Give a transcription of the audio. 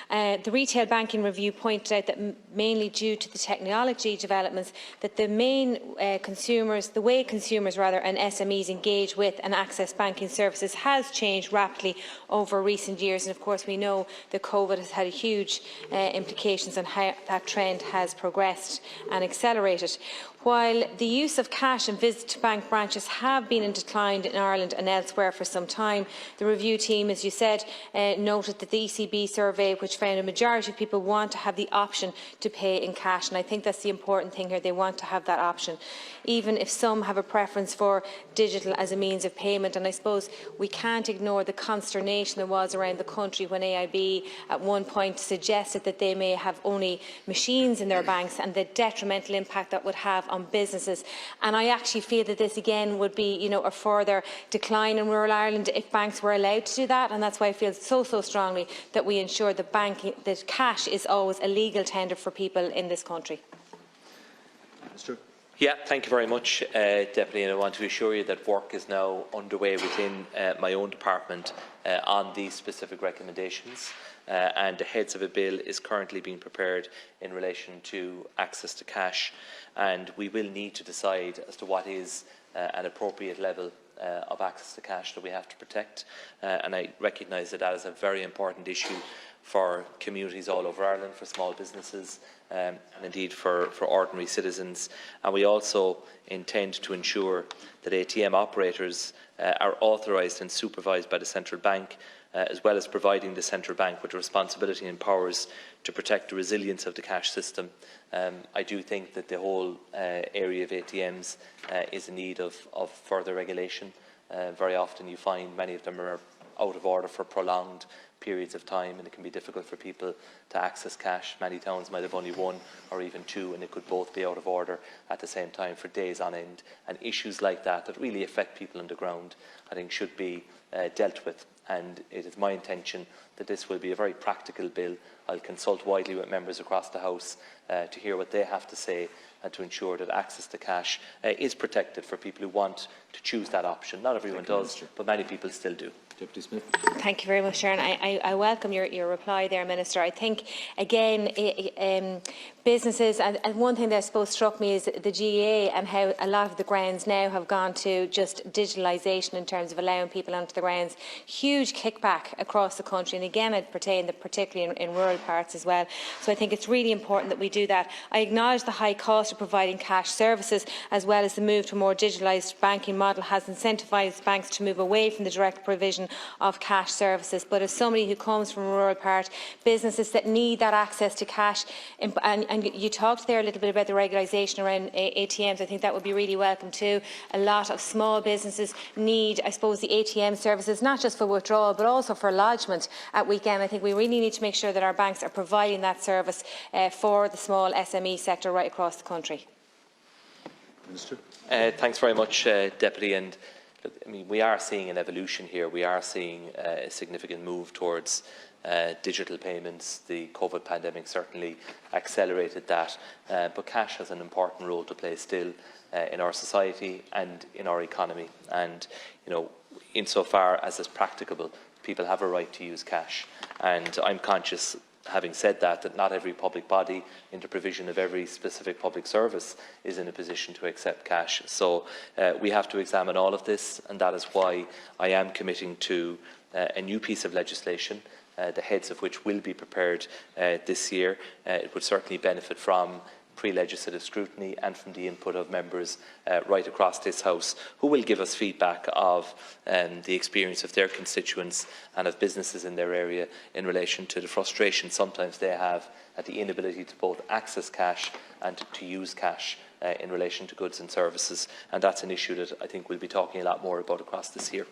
The retail banking review pointed out that mainly due to the technology developments, that the main the way consumers and SMEs engage with and access banking services has changed rapidly over recent years. And of course, we know that COVID has had huge implications on how that trend has progressed and accelerated. While the use of cash and visit to bank branches have been in decline in Ireland and elsewhere for some time, the review team, as you said, noted that the ECB survey, which found a majority of people want to have the option to pay in cash. And I think that's the important thing here. They want to have that option, even if some have a preference for digital as a means of payment. And I suppose we can't ignore the consternation there was around the country when AIB at one point suggested that they may have only machines in their banks and the detrimental impact that would have on businesses. And I actually feel that this again would be, a further decline in rural Ireland if banks were allowed to do that. And that's why I feel so strongly that we ensure that cash is always a legal tender for people in this country. Minister. Yeah, thank you very much, Deputy, and I want to assure you that work is now underway within my own department on these specific recommendations, and the heads of a bill is currently being prepared in relation to access to cash, and we will need to decide as to what is an appropriate level of access to cash that we have to protect, and I recognise that is a very important issue for communities all over Ireland, for small businesses, and indeed for ordinary citizens. And we also intend to ensure that ATM operators are authorised and supervised by the Central Bank, as well as providing the Central Bank with the responsibility and powers to protect the resilience of the cash system. I do think that the whole area of ATMs is in need of further regulation. Very often you find many of them are out of order for prolonged periods of time, and it can be difficult for people to access cash. Many towns might have only one or even two, and it could both be out of order at the same time for days on end. And issues like that really affect people on the ground, I think, should be dealt with. And it is my intention that this will be a very practical bill. I'll consult widely with members across the House to hear what they have to say and to ensure that access to cash is protected for people who want to choose that option. Not everyone does, but many people still do. Deputy Smith. Thank you very much, Sharon. I welcome your reply there, Minister. I think, again, businesses, and one thing that I suppose struck me is the GAA and how a lot of the grounds now have gone to just digitalisation in terms of allowing people onto the grounds. Huge kickback across the country, and again it pertained particularly in rural parts as well. So I think it's really important that we do that. I acknowledge the high cost of providing cash services, as well as the move to a more digitalised banking model has incentivised banks to move away from the direct provision of cash services. But as somebody who comes from a rural part, businesses that need that access to cash, and you talked there a little bit about the regularisation around ATMs, I think that would be really welcome too. A lot of small businesses need, I suppose, the ATM services, not just for withdrawal, but also for lodgement at weekend. I think we really need to make sure that our banks are providing that service for the small SME sector right across the country. Minister. Thanks very much, Deputy. And we are seeing an evolution here. We are seeing a significant move towards digital payments. The COVID pandemic certainly accelerated that, but cash has an important role to play still in our society and in our economy. And insofar as it's practicable, people have a right to use cash. And I'm conscious, having said that not every public body in the provision of every specific public service is in a position to accept cash. So we have to examine all of this, and that is why I am committing to a new piece of legislation, the heads of which will be prepared this year. It would certainly benefit from pre-legislative scrutiny and from the input of members right across this House, who will give us feedback of the experience of their constituents and of businesses in their area in relation to the frustration sometimes they have at the inability to both access cash and to use cash in relation to goods and services. And that's an issue that I think we'll be talking a lot more about across this year.